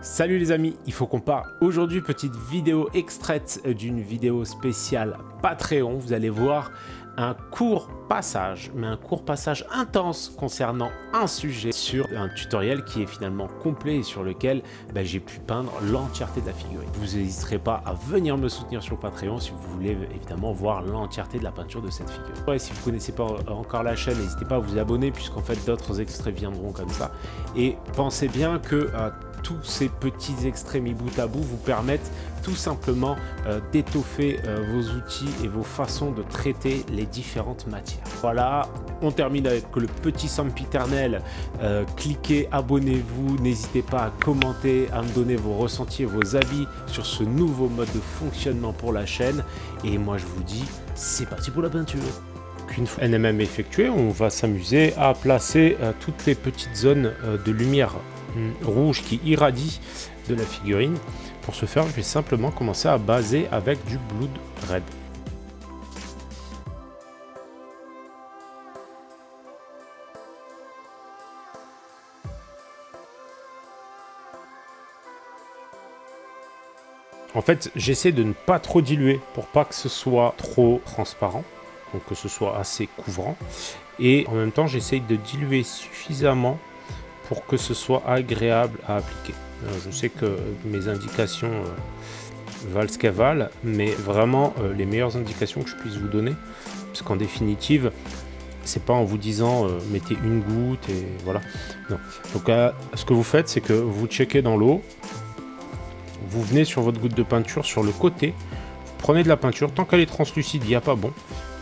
Salut les amis, il faut qu'on parle. Aujourd'hui, petite vidéo extraite d'une vidéo spéciale Patreon. Vous allez voir un court passage, mais un court passage intense concernant un sujet sur un tutoriel qui est finalement complet et sur lequel j'ai pu peindre l'entièreté de la figurine. Vous n'hésiterez pas à venir me soutenir sur Patreon si vous voulez évidemment voir l'entièreté de la peinture de cette figure. Ouais, si vous ne connaissez pas encore la chaîne, n'hésitez pas à vous abonner puisqu'en fait d'autres extraits viendront comme ça. Et pensez bien que tous ces petits extraits mis bout à bout vous permettent tout simplement d'étoffer vos outils et vos façons de traiter les différentes matières. Voilà, on termine avec le petit sempiternel. Cliquez, abonnez-vous, n'hésitez pas à commenter, à me donner vos ressentis et vos avis sur ce nouveau mode de fonctionnement pour la chaîne. Et moi je vous dis, c'est parti pour la peinture. Une fois NMM effectuée, on va s'amuser à placer toutes les petites zones de lumière rouge qui irradie de la figurine. Pour ce faire, je vais simplement commencer à baser avec du Blood Red. En fait, j'essaie de ne pas trop diluer pour pas que ce soit trop transparent, donc que ce soit assez couvrant. Et en même temps, j'essaie de diluer suffisamment pour que ce soit agréable à appliquer. Je sais que mes indications valent ce qu'elles valent, mais vraiment les meilleures indications que je puisse vous donner, parce qu'en définitive, c'est pas en vous disant mettez une goutte et voilà. Non. Donc ce que vous faites, c'est que vous checkez dans l'eau, vous venez sur votre goutte de peinture sur le côté, vous prenez de la peinture, tant qu'elle est translucide, il n'y a pas bon.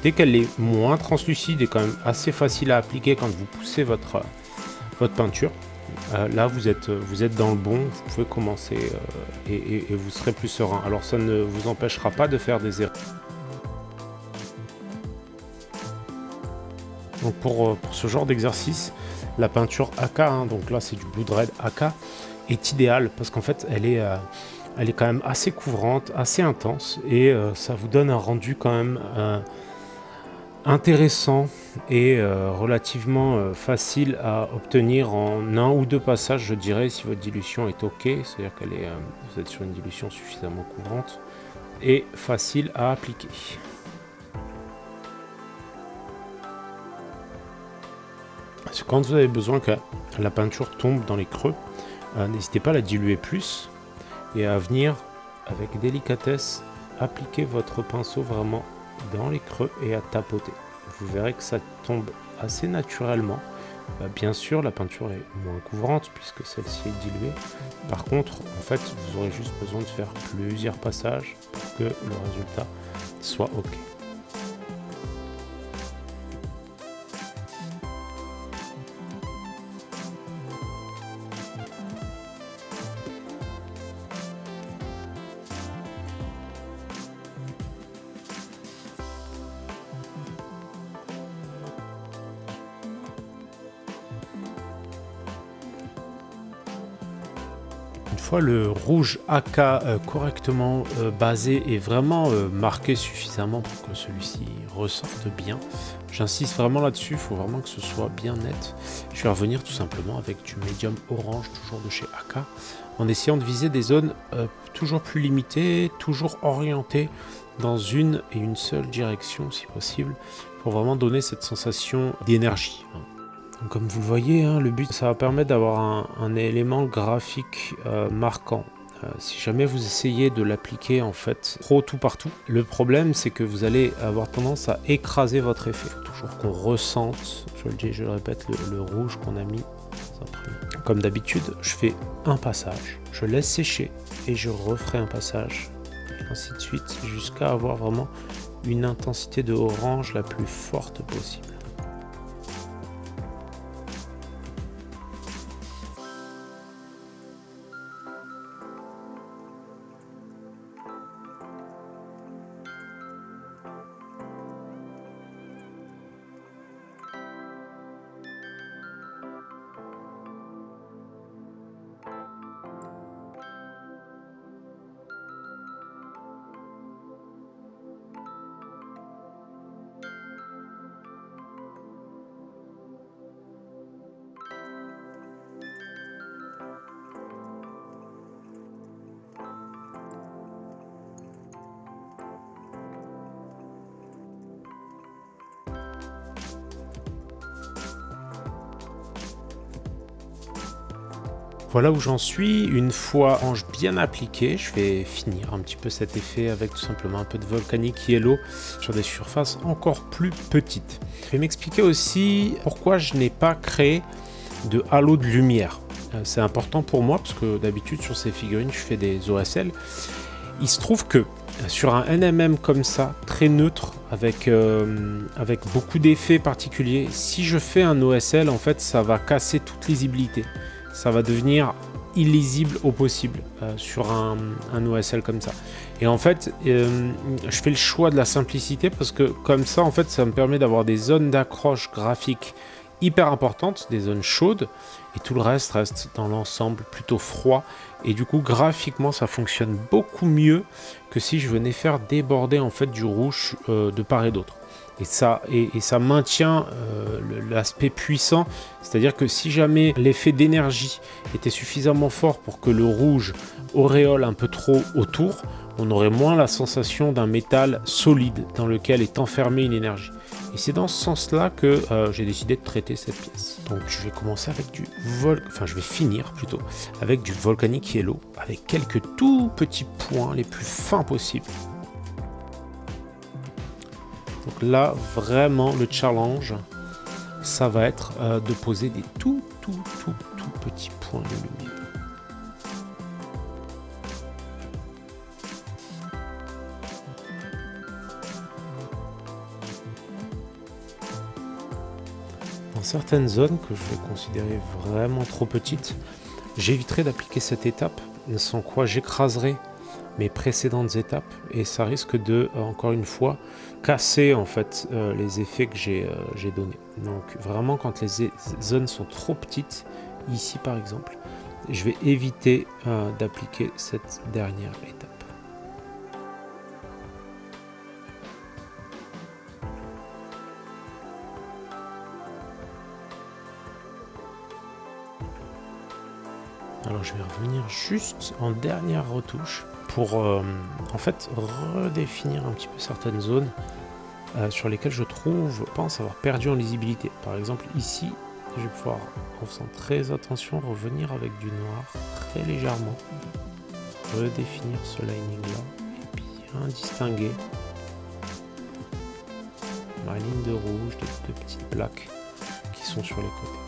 Dès qu'elle est moins translucide et quand même assez facile à appliquer quand vous poussez votre peinture, là vous êtes dans le bon, vous pouvez commencer et vous serez plus serein. Alors ça ne vous empêchera pas de faire des erreurs. Donc pour ce genre d'exercice, la peinture AK, donc là c'est du Blood Red AK, est idéale parce qu'en fait elle est quand même assez couvrante, assez intense et ça vous donne un rendu quand même intéressant et relativement facile à obtenir en un ou deux passages, je dirais, si votre dilution est ok, c'est-à-dire qu'elle est, vous êtes sur une dilution suffisamment couvrante et facile à appliquer. Quand vous avez besoin que la peinture tombe dans les creux, n'hésitez pas à la diluer plus et à venir avec délicatesse appliquer votre pinceau vraiment dans les creux et à tapoter. Vous verrez que ça tombe assez naturellement. Bien sûr, la peinture est moins couvrante puisque celle-ci est diluée. Par contre, en fait, vous aurez juste besoin de faire plusieurs passages pour que le résultat soit OK. Une fois le rouge AK correctement basé et vraiment marqué suffisamment pour que celui-ci ressorte bien, j'insiste vraiment là-dessus, il faut vraiment que ce soit bien net. Je vais revenir tout simplement avec du médium orange, toujours de chez AK, en essayant de viser des zones toujours plus limitées, toujours orientées dans une et une seule direction si possible, pour vraiment donner cette sensation d'énergie. Donc, comme vous le voyez, le but, ça va permettre d'avoir un élément graphique marquant. Si jamais vous essayez de l'appliquer en fait trop tout partout, le problème c'est que vous allez avoir tendance à écraser votre effet. Il faut toujours qu'on ressente, je le dis, je le répète, le rouge qu'on a mis. Comme d'habitude, je fais un passage, je laisse sécher et je referai un passage, et ainsi de suite, jusqu'à avoir vraiment une intensité de orange la plus forte possible. voilà où j'en suis. Une fois l'ange bien appliqué, je vais finir un petit peu cet effet avec tout simplement un peu de Volcanic Yellow sur des surfaces encore plus petites. Je vais m'expliquer aussi pourquoi je n'ai pas créé de halo de lumière. C'est important pour moi parce que d'habitude sur ces figurines je fais des OSL. Il se trouve que sur un NMM comme ça, très neutre, avec beaucoup d'effets particuliers, si je fais un OSL, en fait, ça va casser toute lisibilité. Ça va devenir illisible au possible sur un OSL comme ça. Et en fait, je fais le choix de la simplicité parce que comme ça, en fait, ça me permet d'avoir des zones d'accroche graphique hyper importantes, des zones chaudes, et tout le reste reste dans l'ensemble plutôt froid. Et du coup, graphiquement, ça fonctionne beaucoup mieux que si je venais faire déborder en fait du rouge de part et d'autre. Et ça maintient l'aspect puissant, c'est-à-dire que si jamais l'effet d'énergie était suffisamment fort pour que le rouge auréole un peu trop autour, on aurait moins la sensation d'un métal solide dans lequel est enfermée une énergie. Et c'est dans ce sens-là que j'ai décidé de traiter cette pièce. Donc je vais commencer avec je vais finir plutôt avec du Volcanic Yellow, avec quelques tout petits points les plus fins possibles. Donc là, vraiment, le challenge, ça va être de poser des tout petits points de lumière. Dans certaines zones que je vais considérer vraiment trop petites, j'éviterai d'appliquer cette étape, sans quoi j'écraserai mes précédentes étapes et ça risque de, encore une fois, casser en fait les effets que j'ai donnés. Donc vraiment quand les zones sont trop petites, ici par exemple, je vais éviter d'appliquer cette dernière étape. Alors je vais revenir juste en dernière retouche pour en fait redéfinir un petit peu certaines zones sur lesquelles je pense avoir perdu en lisibilité. Par exemple ici, je vais pouvoir, en faisant très attention, revenir avec du noir très légèrement, redéfinir ce lining là et bien distinguer ma ligne de rouge, des petites plaques qui sont sur les côtés.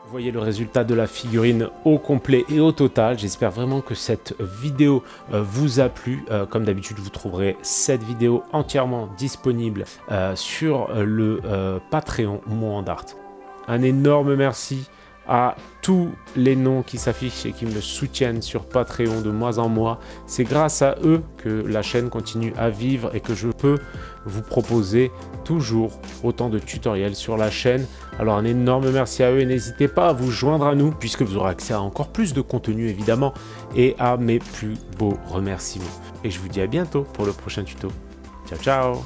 Vous voyez le résultat de la figurine au complet et au total. J'espère vraiment que cette vidéo vous a plu. Comme d'habitude, vous trouverez cette vidéo entièrement disponible sur le Patreon Moandart. Un énorme merci à tous les noms qui s'affichent et qui me soutiennent sur Patreon de mois en mois. C'est grâce à eux que la chaîne continue à vivre et que je peux vous proposer toujours autant de tutoriels sur la chaîne. Alors un énorme merci à eux et n'hésitez pas à vous joindre à nous puisque vous aurez accès à encore plus de contenu évidemment et à mes plus beaux remerciements. Et je vous dis à bientôt pour le prochain tuto. Ciao ciao!